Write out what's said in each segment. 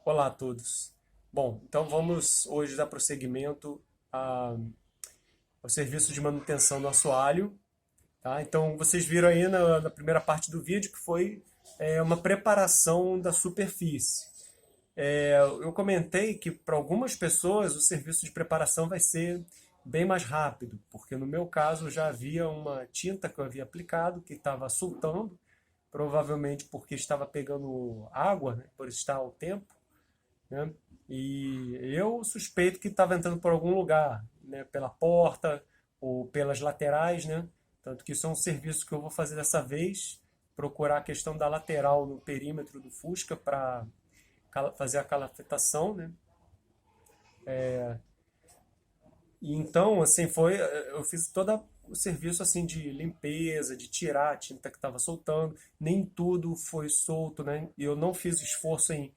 Olá a todos. Bom, então vamos hoje dar prosseguimento ao serviço de manutenção do assoalho, tá? Então vocês viram aí na primeira parte do vídeo que foi uma preparação da superfície. Eu comentei que para algumas pessoas o serviço de preparação vai ser bem mais rápido, porque no meu caso já havia uma tinta que eu havia aplicado que estava soltando, provavelmente porque estava pegando água, né, por estar ao tempo, né? E eu suspeito que estava entrando por algum lugar, né? Pela porta ou pelas laterais, né? Tanto que isso é um serviço que eu vou fazer dessa vez, procurar a questão da lateral no perímetro do Fusca para fazer a calafetação, né? E então, assim, eu fiz todo o serviço assim de limpeza, de tirar a tinta que estava soltando. Nem tudo foi solto, né? E eu não fiz esforço em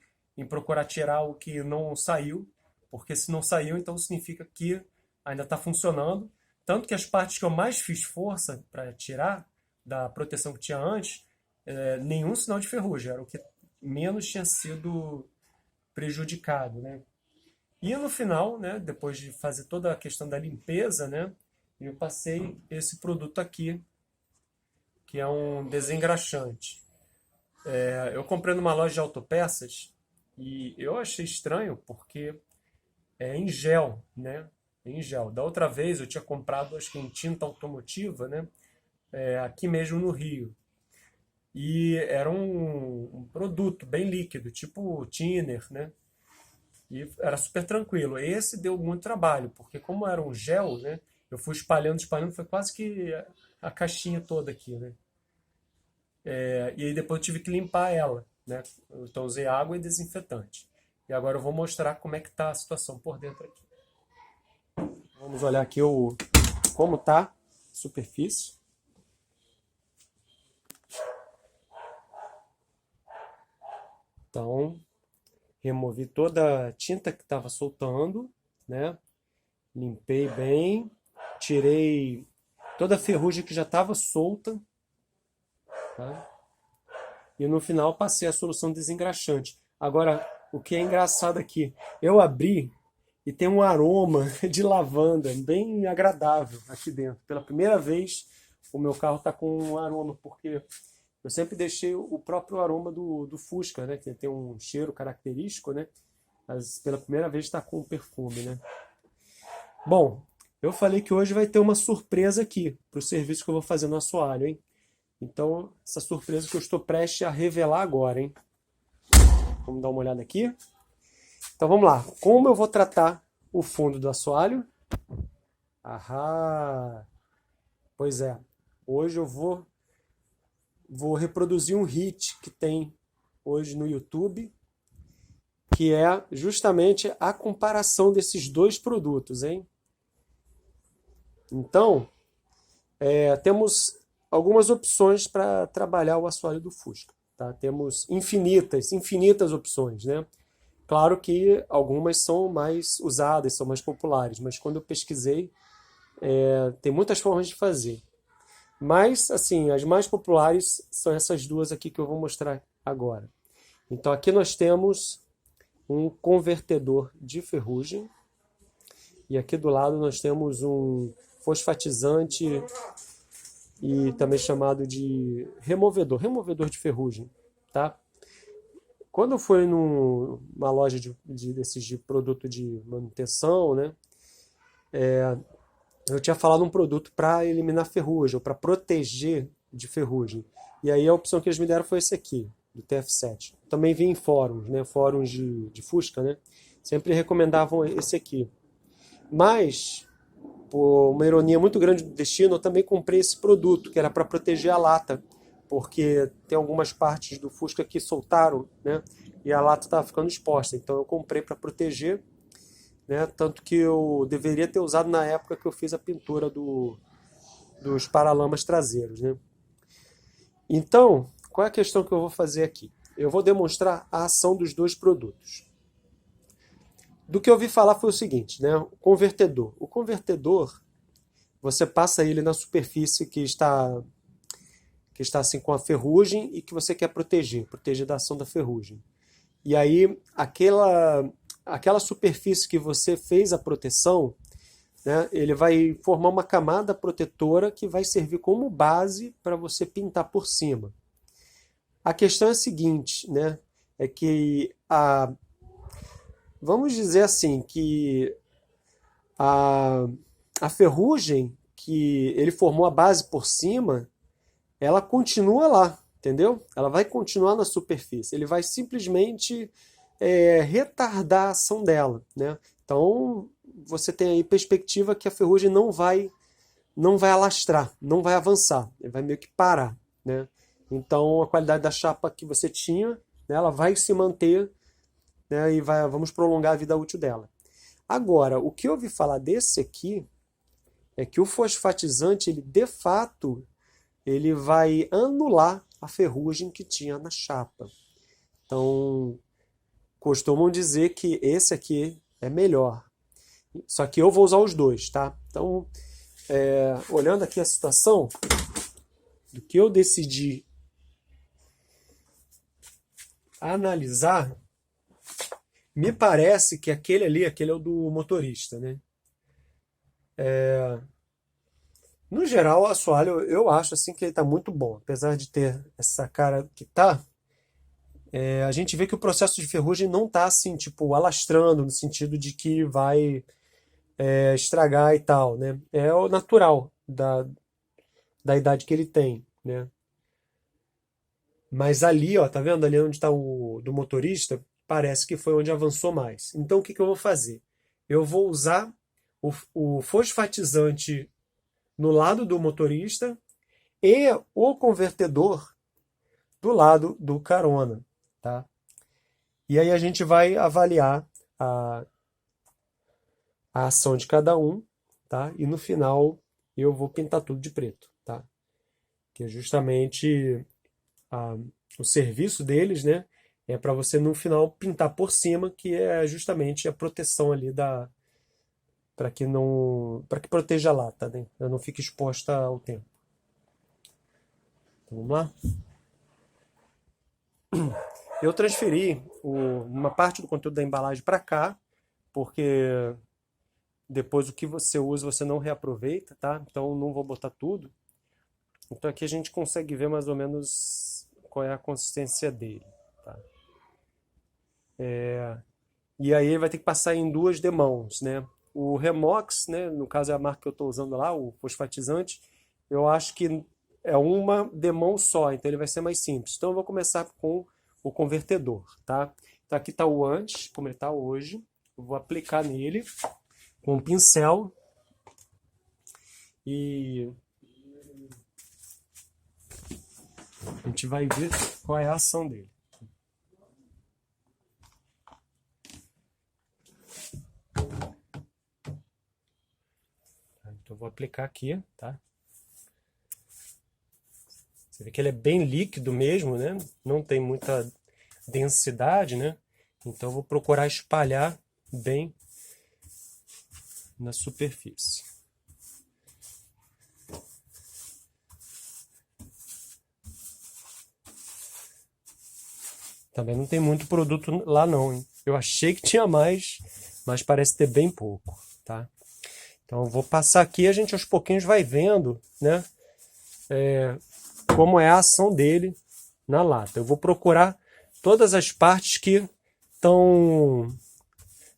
procurar tirar o que não saiu, porque se não saiu, então significa que ainda está funcionando. Tanto que as partes que eu mais fiz força para tirar da proteção que tinha antes, nenhum sinal de ferrugem, era o que menos tinha sido prejudicado, né? E no final, né, depois de fazer toda a questão da limpeza, né, eu passei esse produto aqui, que é um desengraxante. Eu comprei numa loja de autopeças e eu achei estranho porque é em gel, né? Em gel. Da outra vez eu tinha comprado, acho que em tinta automotiva, né? Aqui mesmo no Rio. E era um produto bem líquido, tipo thinner, né? E era super tranquilo. Esse deu muito trabalho, porque como era um gel, né? Eu fui espalhando, espalhando, foi quase que a caixinha toda aqui, né? E aí depois eu tive que limpar ela, né? Então usei água e desinfetante. E agora eu vou mostrar como é que tá a situação por dentro aqui. Vamos olhar aqui como tá a superfície. Então, removi toda a tinta que estava soltando, né? Limpei bem, tirei toda a ferrugem que já estava solta, tá? E no final passei a solução desengraxante. Agora, o que é engraçado aqui, eu abri e tem um aroma de lavanda bem agradável aqui dentro. Pela primeira vez, o meu carro está com um aroma, porque eu sempre deixei o próprio aroma do Fusca, né? Que tem um cheiro característico, né? Mas pela primeira vez está com perfume, né? Bom, eu falei que hoje vai ter uma surpresa aqui para o serviço que eu vou fazer no assoalho, hein? Então, essa surpresa que eu estou prestes a revelar agora, hein? Vamos dar uma olhada aqui. Então vamos lá. Como eu vou tratar o fundo do assoalho? Ahá! Pois é. Hoje eu vou reproduzir um hit que tem hoje no YouTube, que é justamente a comparação desses dois produtos, hein? Então, temos algumas opções para trabalhar o assoalho do Fusca. Tá? Temos infinitas opções, né? Claro que algumas são mais usadas, são mais populares, mas quando eu pesquisei, tem muitas formas de fazer. Mas, assim, as mais populares são essas duas aqui que eu vou mostrar agora. Então, aqui nós temos um convertedor de ferrugem e aqui do lado nós temos um fosfatizante e também chamado de removedor de ferrugem, tá? Quando eu fui numa loja desses de produto de manutenção, né, eu tinha falado um produto para eliminar ferrugem, ou para proteger de ferrugem. E aí a opção que eles me deram foi esse aqui, do TF7. Também vi em fóruns, né, fóruns de Fusca, né, sempre recomendavam esse aqui. Mas, por uma ironia muito grande do destino, eu também comprei esse produto, que era para proteger a lata, porque tem algumas partes do Fusca que soltaram, né, e a lata estava ficando exposta. Então eu comprei para proteger, né, tanto que eu deveria ter usado na época que eu fiz a pintura dos paralamas traseiros, né. Então, qual é a questão que eu vou fazer aqui? Eu vou demonstrar a ação dos dois produtos. Do que eu ouvi falar foi o seguinte, né? O convertedor. O convertedor, você passa ele na superfície que está assim com a ferrugem e que você quer proteger da ação da ferrugem. E aí aquela superfície que você fez a proteção, né, ele vai formar uma camada protetora que vai servir como base para você pintar por cima. A questão é a seguinte, né, é que vamos dizer assim, que a, a ferrugem que ele formou a base por cima, ela continua lá, entendeu? Ela vai continuar na superfície. Ele vai simplesmente retardar a ação dela, né? Então você tem aí perspectiva que a ferrugem não vai alastrar, não vai avançar, ele vai meio que parar, né? Então a qualidade da chapa que você tinha, né, ela vai se manter, né, e vamos prolongar a vida útil dela. Agora, o que eu ouvi falar desse aqui é que o fosfatizante, ele de fato, ele vai anular a ferrugem que tinha na chapa. Então, costumam dizer que esse aqui é melhor. Só que eu vou usar os dois, tá? Então, olhando aqui a situação, do que eu decidi analisar, me parece que aquele é o do motorista, né? No geral, o assoalho eu acho assim que ele tá muito bom, apesar de ter essa cara que tá. A gente vê que o processo de ferrugem não tá assim, tipo, alastrando no sentido de que vai estragar e tal, né? É o natural da idade que ele tem, né? Mas ali, ó, tá vendo ali onde está o do motorista? Parece que foi onde avançou mais. Então o que que eu vou fazer? Eu vou usar o fosfatizante no lado do motorista e o convertedor do lado do carona, tá? E aí a gente vai avaliar a, a ação de cada um, tá? E no final eu vou pintar tudo de preto, tá? Que é justamente a- o serviço deles, né? É para você no final pintar por cima, que é justamente a proteção ali para que proteja a lata, né? Ela não fique exposta ao tempo. Então, vamos lá? Eu transferi uma parte do conteúdo da embalagem para cá, porque depois o que você usa você não reaproveita, tá? Então não vou botar tudo. Então aqui a gente consegue ver mais ou menos qual é a consistência dele, tá? E aí vai ter que passar em duas demãos, né? O Remox, né, no caso é a marca que eu estou usando lá, o fosfatizante, eu acho que é uma demão só, então ele vai ser mais simples. Então eu vou começar com o convertedor, tá? Então aqui está o antes, como ele está hoje. Eu vou aplicar nele com um pincel e a gente vai ver qual é a ação dele. Então eu vou aplicar aqui, tá? Você vê que ele é bem líquido mesmo, né? Não tem muita densidade, né? Então eu vou procurar espalhar bem na superfície. Também não tem muito produto lá não, hein? Eu achei que tinha mais, mas parece ter bem pouco, tá? Então eu vou passar aqui e a gente aos pouquinhos vai vendo, né? Como é a ação dele na lata. Eu vou procurar todas as partes que estão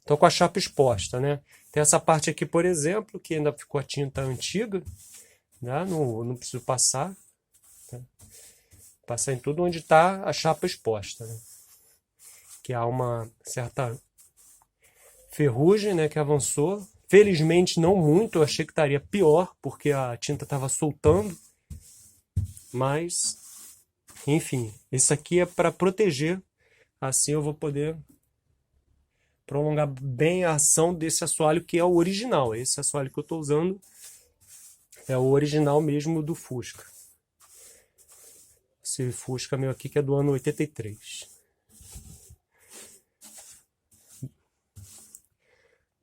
com a chapa exposta, né? Tem essa parte aqui, por exemplo, que ainda ficou a tinta antiga, né? Não preciso passar. Tá? Passar em tudo onde está a chapa exposta, né? Que há uma certa ferrugem, né, que avançou. Felizmente não muito, eu achei que estaria pior, porque a tinta estava soltando. Mas, enfim, isso aqui é para proteger. Assim eu vou poder prolongar bem a ação desse assoalho que é o original. Esse assoalho que eu estou usando é o original mesmo do Fusca. Esse Fusca meu aqui que é do ano 83.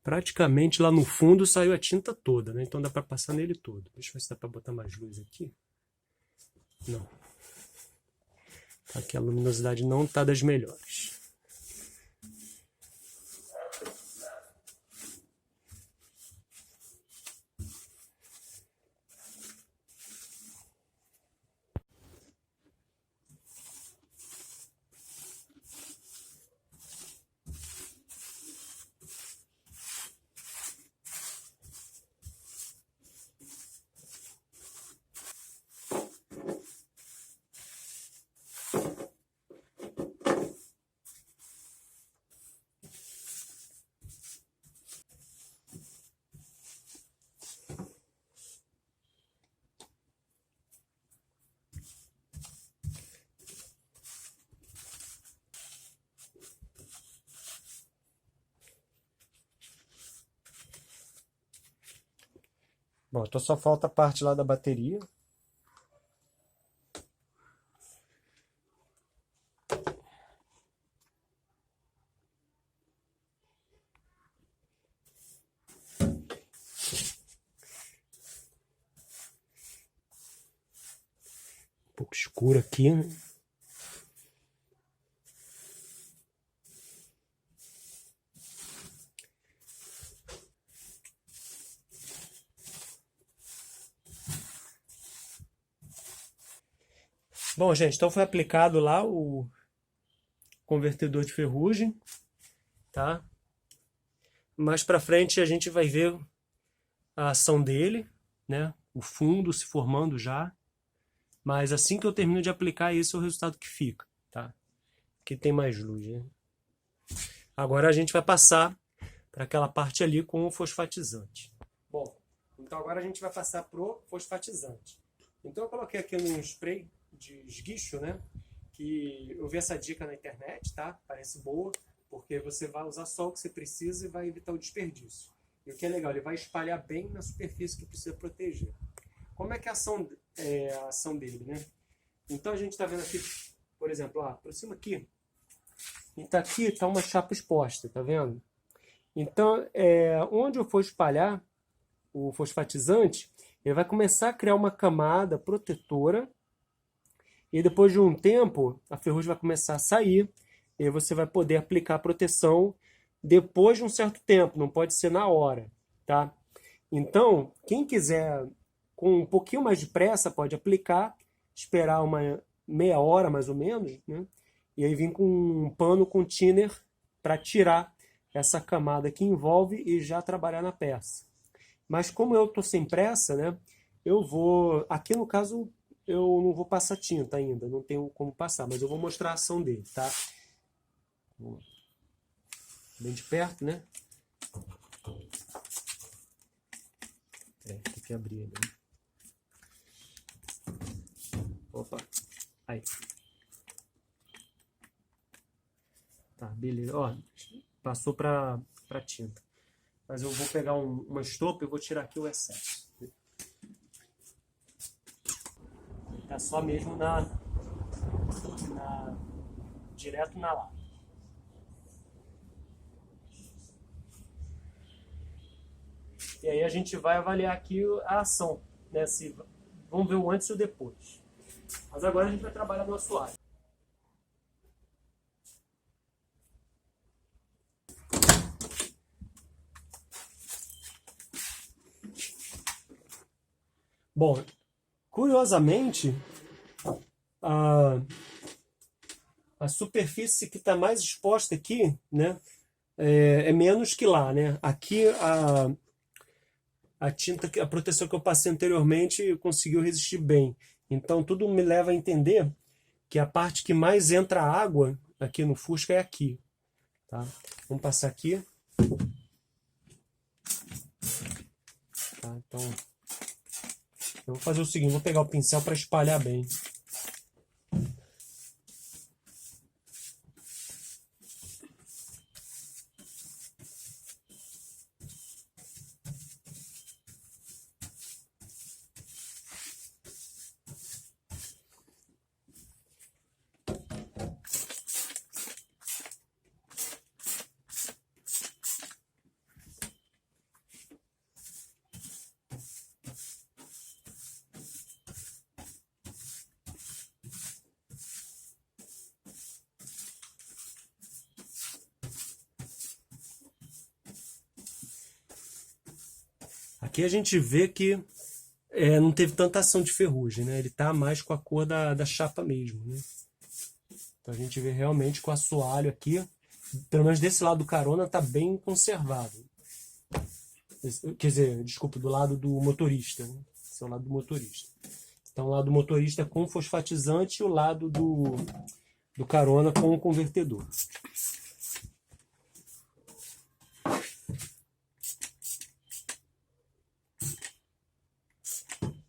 Praticamente lá no fundo saiu a tinta toda, né? Então dá para passar nele todo. Deixa eu ver se dá para botar mais luz aqui. Não. Aqui a luminosidade não está das melhores. Bom, então só falta a parte lá da bateria. Um pouco escuro aqui, né? Bom, gente, então foi aplicado lá o convertedor de ferrugem, tá? Mais pra frente a gente vai ver a ação dele, né? O fundo se formando já. Mas assim que eu termino de aplicar, esse é o resultado que fica, tá? Aqui tem mais luz, né? Agora a gente vai passar para aquela parte ali com o fosfatizante. Bom, então agora a gente vai passar pro fosfatizante. Então eu coloquei aqui num spray de esguicho, né? Que eu vi essa dica na internet, tá? Parece boa, porque você vai usar só o que você precisa e vai evitar o desperdício. E o que é legal, ele vai espalhar bem na superfície que precisa proteger. Como é que é a ação dele, né? Então a gente está vendo aqui, por exemplo, aproxima aqui. E tá aqui, está uma chapa exposta, tá vendo? Então, onde eu for espalhar o fosfatizante, ele vai começar a criar uma camada protetora e depois de um tempo, a ferrugem vai começar a sair e aí você vai poder aplicar a proteção depois de um certo tempo, não pode ser na hora, tá? Então, quem quiser com um pouquinho mais de pressa pode aplicar, esperar uma meia hora mais ou menos, né? E aí vir com um pano com thinner para tirar essa camada que envolve e já trabalhar na peça. Mas como eu estou sem pressa, né? Eu vou, aqui no caso, eu não vou passar tinta ainda, não tenho como passar, mas eu vou mostrar a ação dele, tá? Bem de perto, né? Tem que abrir ele. Opa, aí. Tá, beleza. Ó, passou para tinta. Mas eu vou pegar uma estopa e vou tirar aqui o excesso. Tá só mesmo direto na lata. E aí a gente vai avaliar aqui a ação, né? Vamos ver o antes e o depois. Mas agora a gente vai trabalhar no assoalho. Bom, curiosamente, a, a superfície que está mais exposta aqui, né, é menos que lá, né? Aqui a tinta, a proteção que eu passei anteriormente conseguiu resistir bem. Então tudo me leva a entender que a parte que mais entra água aqui no Fusca é aqui, tá? Vamos passar aqui. Tá, então eu vou fazer o seguinte, vou pegar o pincel para espalhar bem. Aqui a gente vê que não teve tanta ação de ferrugem, né? Ele tá mais com a cor da chapa mesmo, né? Então a gente vê realmente com o assoalho aqui, pelo menos desse lado do carona, tá bem conservado. Quer dizer, desculpa, do lado do motorista, né? Esse é o lado do motorista. Então o lado do motorista com fosfatizante e o lado do carona com o convertedor.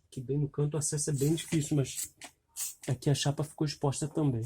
Aqui bem no canto o acesso é bem difícil, mas aqui a chapa ficou exposta também.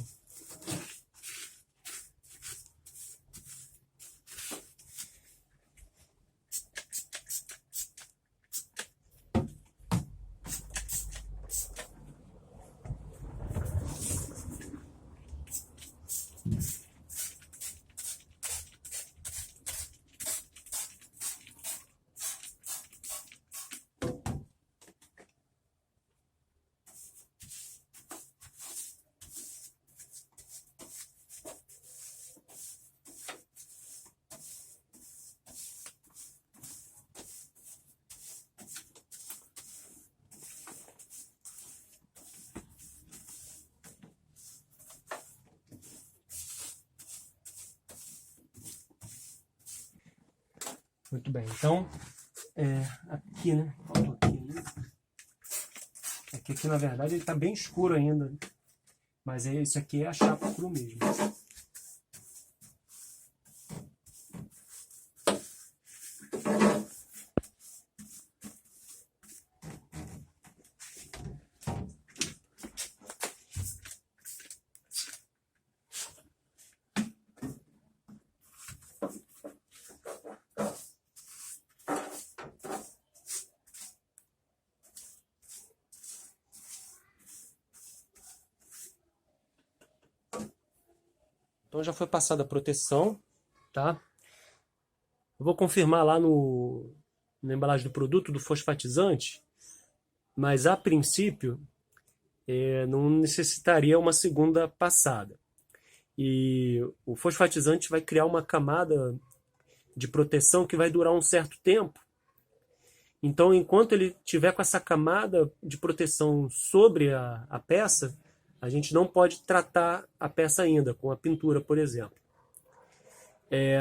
Muito bem, então, aqui, né? Faltou aqui, né? Aqui, na verdade, ele está bem escuro ainda, né? Mas isso aqui é a chapa cru mesmo. Então já foi passada a proteção, tá? Eu vou confirmar lá na embalagem do produto, do fosfatizante, mas a princípio não necessitaria uma segunda passada. E o fosfatizante vai criar uma camada de proteção que vai durar um certo tempo. Então, enquanto ele tiver com essa camada de proteção sobre a peça, a gente não pode tratar a peça ainda, com a pintura, por exemplo.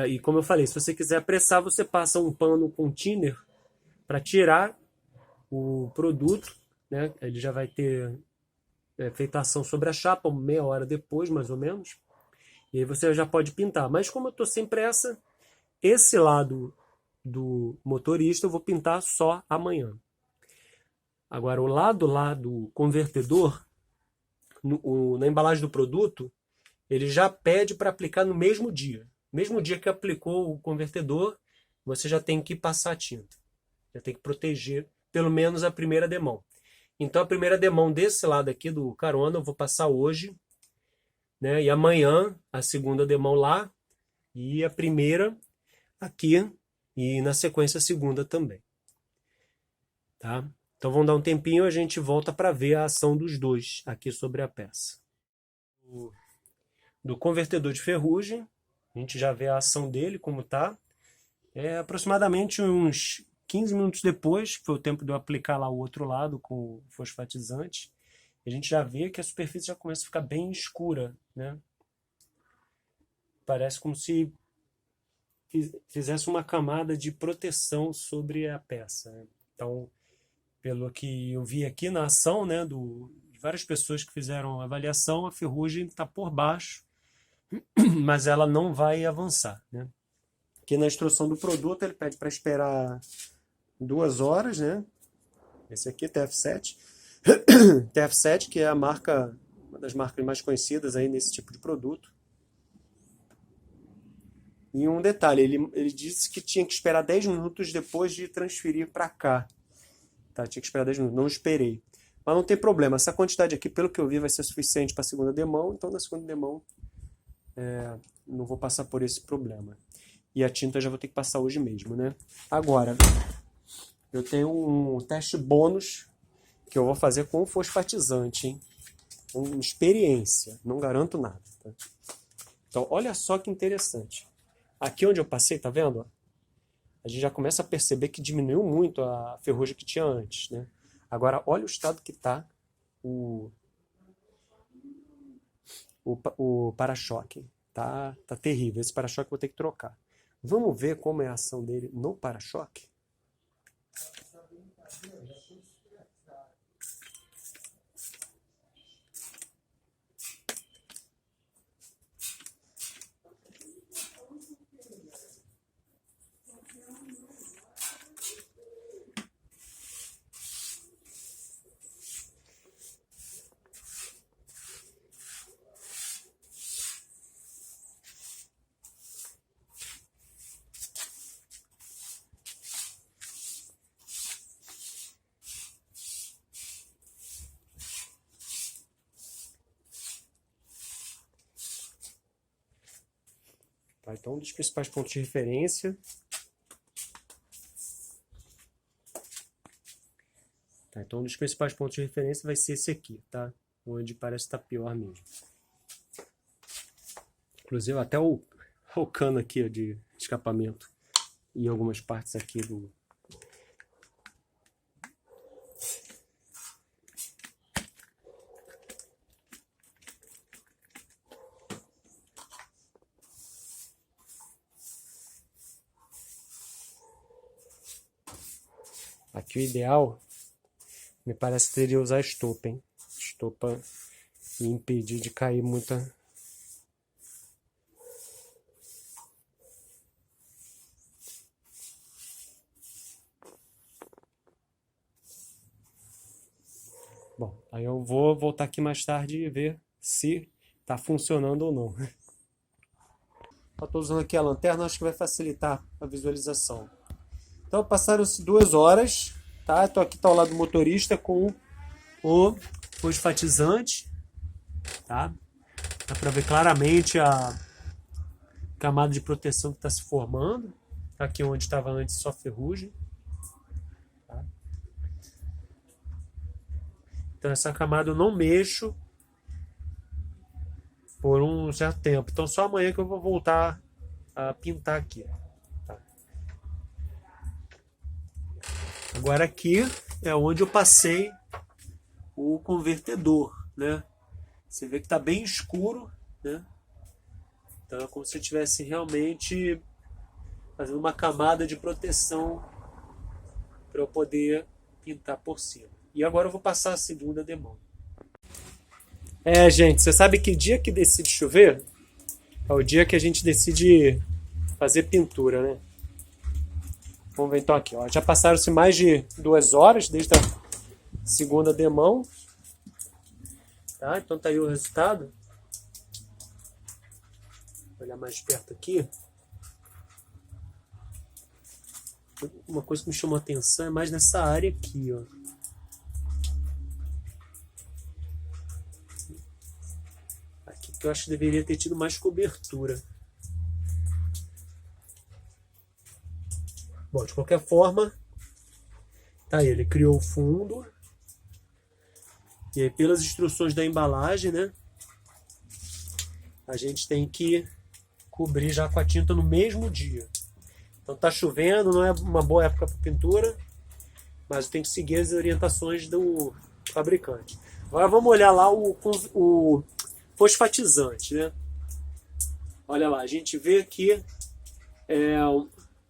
E como eu falei, se você quiser pressar, você passa um pano com thinner para tirar o produto, né? Ele já vai ter feito a ação sobre a chapa, meia hora depois, mais ou menos. E aí você já pode pintar. Mas como eu estou sem pressa, esse lado do motorista eu vou pintar só amanhã. Agora, o lado lá do convertedor, na embalagem do produto, ele já pede para aplicar no mesmo dia. Mesmo dia que aplicou o convertedor, você já tem que passar a tinta. Já tem que proteger pelo menos a primeira demão. Então a primeira demão desse lado aqui do carona eu vou passar hoje, né? E amanhã a segunda demão lá e a primeira aqui e na sequência a segunda também. Tá? Então vamos dar um tempinho e a gente volta para ver a ação dos dois aqui sobre a peça. Do convertedor de ferrugem, a gente já vê a ação dele como tá. Aproximadamente uns 15 minutos depois, que foi o tempo de eu aplicar lá o outro lado com o fosfatizante, a gente já vê que a superfície já começa a ficar bem escura, né? Parece como se fizesse uma camada de proteção sobre a peça, né? Então, pelo que eu vi aqui na ação, né, de várias pessoas que fizeram a avaliação, a ferrugem está por baixo, mas ela não vai avançar, né? Aqui na instrução do produto ele pede para esperar 2 horas, né? Esse aqui é TF7. TF7, que é a marca, uma das marcas mais conhecidas aí nesse tipo de produto. E um detalhe, ele disse que tinha que esperar 10 minutos depois de transferir para cá. Tá, tinha que esperar 10 minutos, não esperei. Mas não tem problema, essa quantidade aqui, pelo que eu vi, vai ser suficiente para a segunda demão, então na segunda demão não vou passar por esse problema. E a tinta eu já vou ter que passar hoje mesmo, né? Agora, eu tenho um teste bônus que eu vou fazer com o fosfatizante, hein? Uma experiência, não garanto nada. Tá? Então, olha só que interessante. Aqui onde eu passei, tá vendo? A gente já começa a perceber que diminuiu muito a ferrugem que tinha antes, né? Agora, olha o estado que tá o para-choque. Tá terrível. Esse para-choque eu vou ter que trocar. Vamos ver como é a ação dele no para-choque? Tá, então, um dos principais pontos de referência. Tá, então, um dos principais pontos de referência vai ser esse aqui, tá? Onde parece estar pior mesmo. Inclusive, até o cano aqui de escapamento e algumas partes aqui do... Aqui o ideal, me parece que seria usar estopa, hein? Estopa e impedir de cair muita... Bom, aí eu vou voltar aqui mais tarde e ver se tá funcionando ou não. Eu tô usando aqui a lanterna, acho que vai facilitar a visualização. Então passaram-se 2 horas, tá? Tô aqui, tá ao lado do motorista com o fosfatizante, tá? Dá para ver claramente a camada de proteção que está se formando. Aqui onde estava antes só ferrugem. Tá? Então essa camada eu não mexo por um certo tempo. Então só amanhã que eu vou voltar a pintar aqui. Tá? Agora aqui é onde eu passei o convertedor, né? Você vê que está bem escuro, né? Então é como se eu estivesse realmente fazendo uma camada de proteção para eu poder pintar por cima. E agora eu vou passar a segunda demão. Gente, você sabe que dia que decide chover? É o dia que a gente decide fazer pintura, né? Vamos ver então aqui, ó. Já passaram-se mais de 2 horas desde a segunda demão. Tá? Então tá aí o resultado. Vou olhar mais perto aqui. Uma coisa que me chamou a atenção é mais nessa área aqui, ó. Aqui que eu acho que deveria ter tido mais cobertura. Bom, de qualquer forma, tá aí, ele criou o fundo. E aí, pelas instruções da embalagem, né? A gente tem que cobrir já com a tinta no mesmo dia. Então tá chovendo, não é uma boa época para pintura, mas tem que seguir as orientações do fabricante. Agora vamos olhar lá o fosfatizante, né? Olha lá, a gente vê que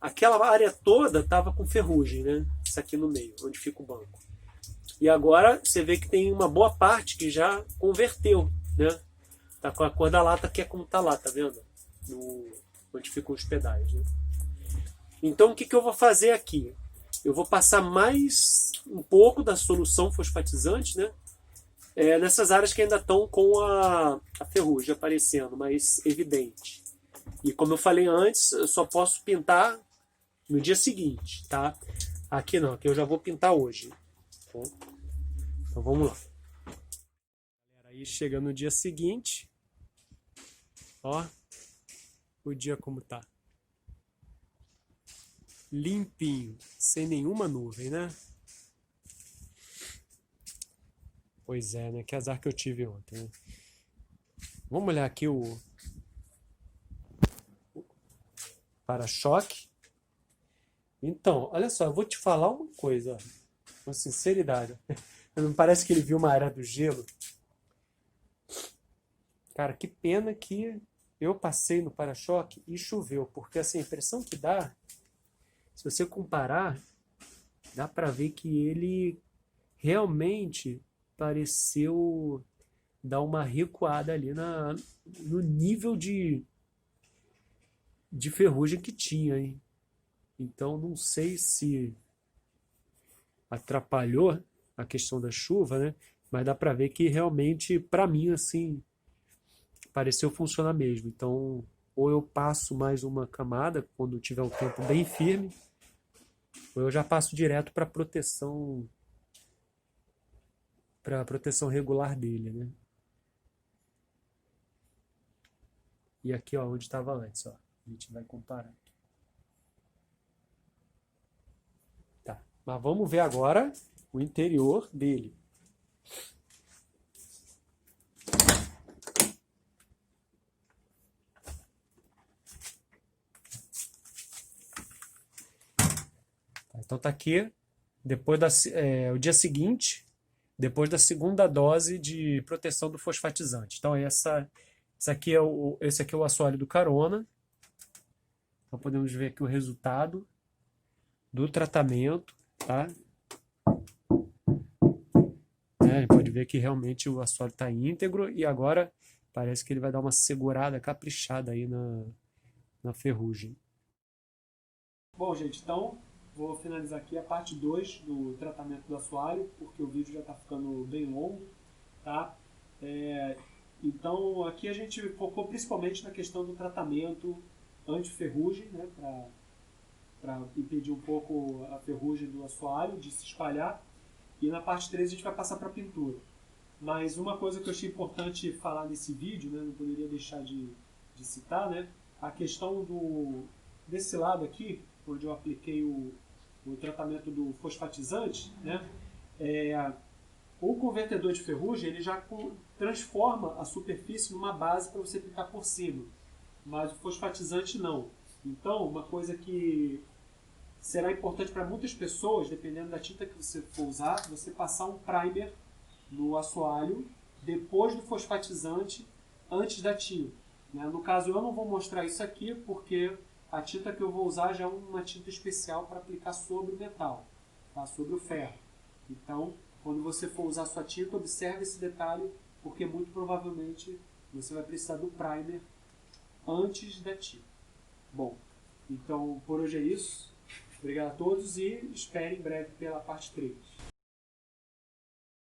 aquela área toda estava com ferrugem, né? Isso aqui no meio, onde fica o banco. E agora você vê que tem uma boa parte que já converteu, né? Tá com a cor da lata, que é como tá lá, tá vendo? Onde ficam os pedais, né? Então o que eu vou fazer aqui? Eu vou passar mais um pouco da solução fosfatizante, né? Nessas áreas que ainda estão com a ferrugem aparecendo, mais evidente. E como eu falei antes, eu só posso pintar no dia seguinte, tá? Aqui não, aqui eu já vou pintar hoje. Então vamos lá. Aí chega no dia seguinte, ó, o dia como tá. Limpinho, sem nenhuma nuvem, né? Pois é, né? Que azar que eu tive ontem, né? Vamos olhar aqui o para-choque. Então, olha só, eu vou te falar uma coisa, ó, com sinceridade. Não parece que ele viu uma era do gelo? Cara, que pena que eu passei no para-choque e choveu, porque assim, a impressão que dá, se você comparar, dá pra ver que ele realmente pareceu dar uma recuada ali no nível de ferrugem que tinha, hein? Então não sei se atrapalhou a questão da chuva, né? Mas dá pra ver que realmente, pra mim, assim, pareceu funcionar mesmo. Então, ou eu passo mais uma camada quando tiver um tempo bem firme, ou eu já passo direto para proteção regular dele, né? E aqui, ó, onde estava antes, ó. A gente vai comparar. Tá. Mas vamos ver agora o interior dele. Então tá aqui, depois o dia seguinte, depois da segunda dose de proteção do fosfatizante. Então esse aqui é o assoalho do Carona. Então podemos ver aqui o resultado do tratamento, tá? vê que realmente o assoalho está íntegro e agora parece que ele vai dar uma segurada caprichada aí na ferrugem. Bom, gente, então vou finalizar aqui a parte 2 do tratamento do assoalho, porque o vídeo já está ficando bem longo, tá? Então aqui a gente focou principalmente na questão do tratamento anti-ferrugem, né, para impedir um pouco a ferrugem do assoalho de se espalhar. E na parte 3 a gente vai passar para a pintura. Mas uma coisa que eu achei importante falar nesse vídeo, né, não poderia deixar de citar, né, a questão desse lado aqui, onde eu apliquei o tratamento do fosfatizante, né, o convertedor de ferrugem ele já transforma a superfície numa base para você aplicar por cima, mas o fosfatizante não. Então, uma coisa que será importante para muitas pessoas, dependendo da tinta que você for usar, você passar um primer no assoalho depois do fosfatizante, antes da tinta. No caso, eu não vou mostrar isso aqui porque a tinta que eu vou usar já é uma tinta especial para aplicar sobre o metal, tá? Sobre o ferro. Então, quando você for usar sua tinta, observe esse detalhe, porque muito provavelmente você vai precisar do primer antes da tinta. Bom, então por hoje é isso. Obrigado a todos e espere em breve pela parte 3.